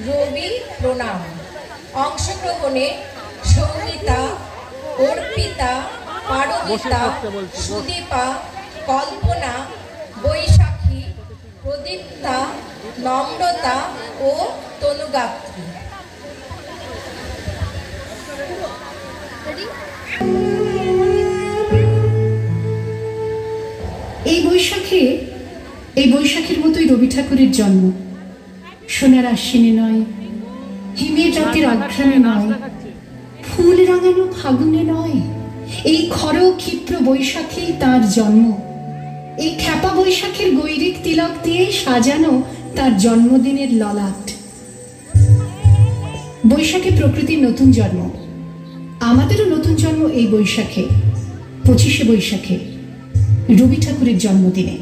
রবি প্রণাম। অংশগ্রহণে সৌমিতা, অর্পিতা, পারমিতা, সুদীপা, কল্পনা, বৈশাখী, প্রদীপ্তা, নম্রতা ও তনুগাত্রী। এই বৈশাখের মতোই রবি ঠাকুরের জন্ম। সোনার আশ্বিনে নয়, হিমের রাতের আঘ্রাণে নয়, ফুল রাঙানো ফাগুনে নয়, এই খর ক্ষিপ্র বৈশাখেই তার জন্ম। এই খ্যাপা বৈশাখের গৈরিক তিলক দিয়ে সাজানো তার জন্মদিনের ললাট। বৈশাখে প্রকৃতির নতুন জন্ম, আমাদেরও নতুন জন্ম এই বৈশাখে, 25শে বৈশাখে, রবি ঠাকুরের জন্মদিনে।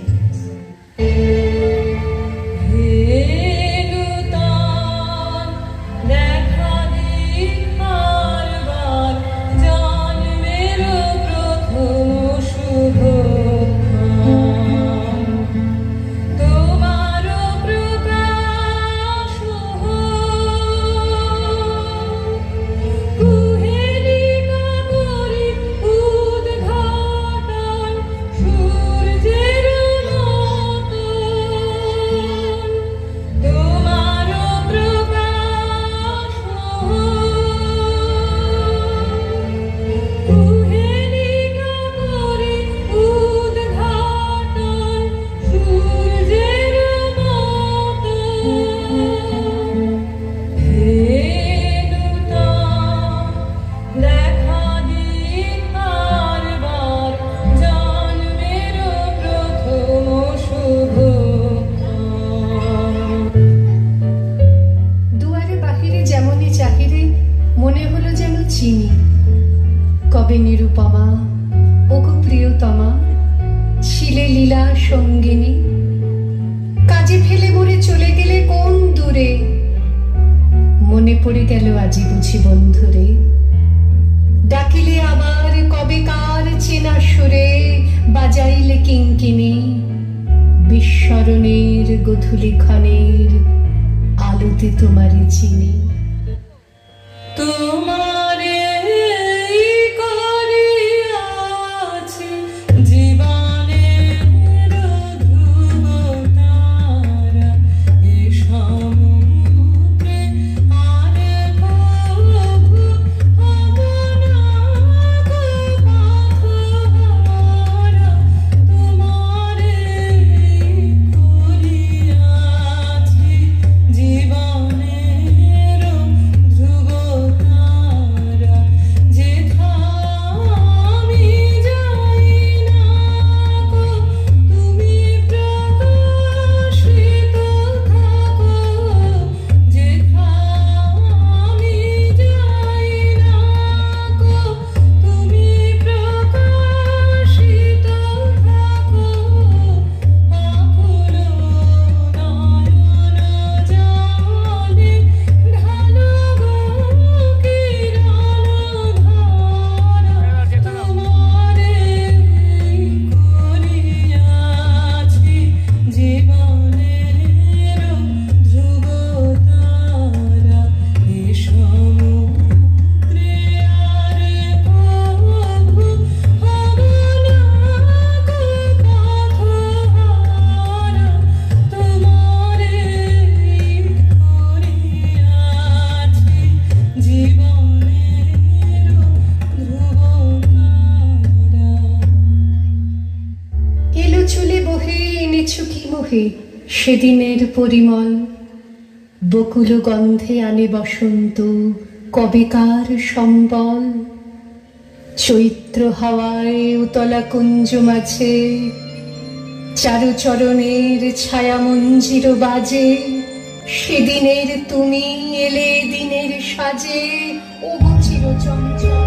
কবে নিরুপমা ওগো প্রিয়তমা ছিলে লীলা সঙ্গিনী, কাজে ফেলে মোরে চলে গেলে কোন দূরে, মনে পড়ে গেল আজি বুঝি বন্ধুরে। ডাকিলে আবার কবে কার চেনা সুরে, বাজাইলে কিঙ্কিনি, বিস্মরণের গধূলি ক্ষণের আলোতে তোমারে চিনি। তোমারে সেদিনের পরিমল, বকুল গন্ধে আনে বসন্ত কবেকার সম্বল। চৈত্র হাওয়ায় উতলা কুঞ্জ মাঝে চারুচরণের ছায়া মঞ্জির বাজে, সেদিনের তুমি এলে দিনের সাজে, ওগো চিরচঞ্চল।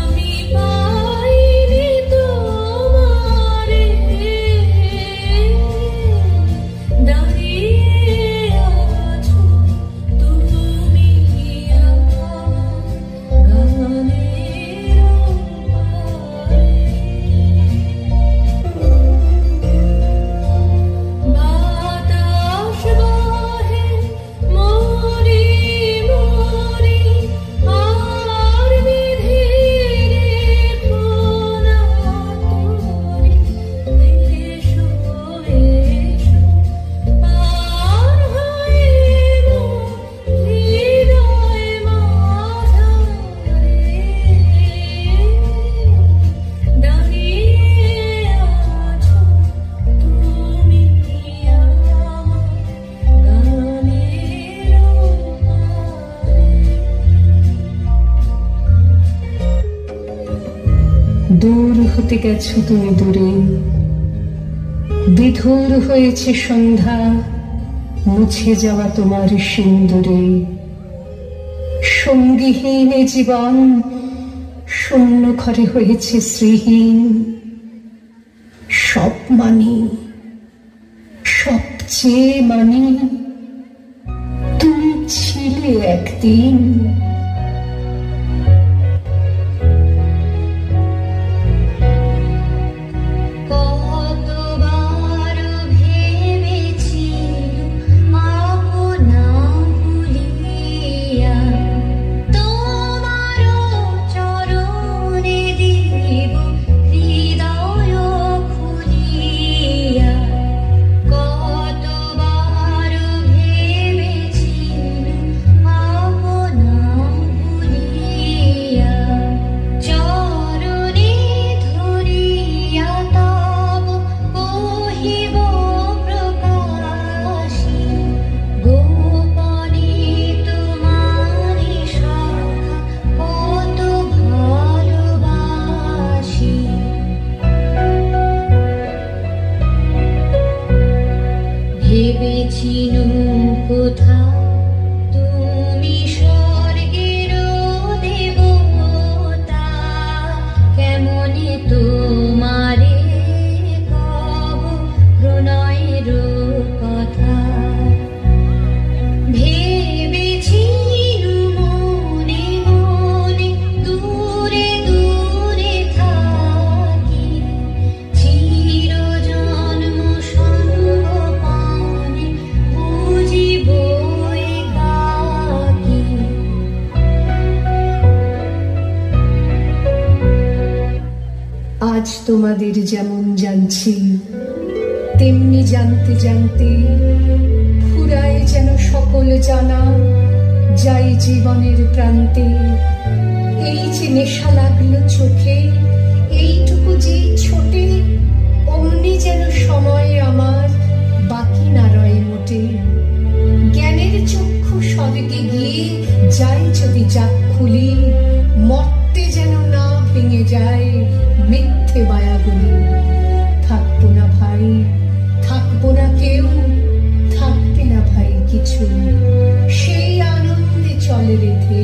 আমি পাইনি তোমার হতে গেছো তুমি দূরে, বিধুর হয়েছে সন্ধ্যা, মুছে যাওয়া তোমার সিন্দুরে। সঙ্গীহীন এ জীবন, শূন্য ঘরে হয়েছে শ্রীহীন। সব মানি, সবচেয়ে মানি, তুমি ছিলে একদিন। আজ তোমাদের যেমন জানছি, তেমনি জানতে জানতে ফুরায় যেন সকল জানা, যাই জীবনের প্রান্তে। এই যে নেশা লাগলো চোখে, এইটুকু যে ছোটে, অমনি যেন সময় আমার বাকি না রয় মোটে। জ্ঞানের চক্ষু স্বর্গে গিয়ে যাই যদি যাক খুলি, মর্তে যেন না ভেঙে যায় মিথ্যে মায়াগুলি। থাকবো না ভাই, থাকবো না কেউ, থাকবে না ভাই কিছু, সেই আনন্দে চলে রেখে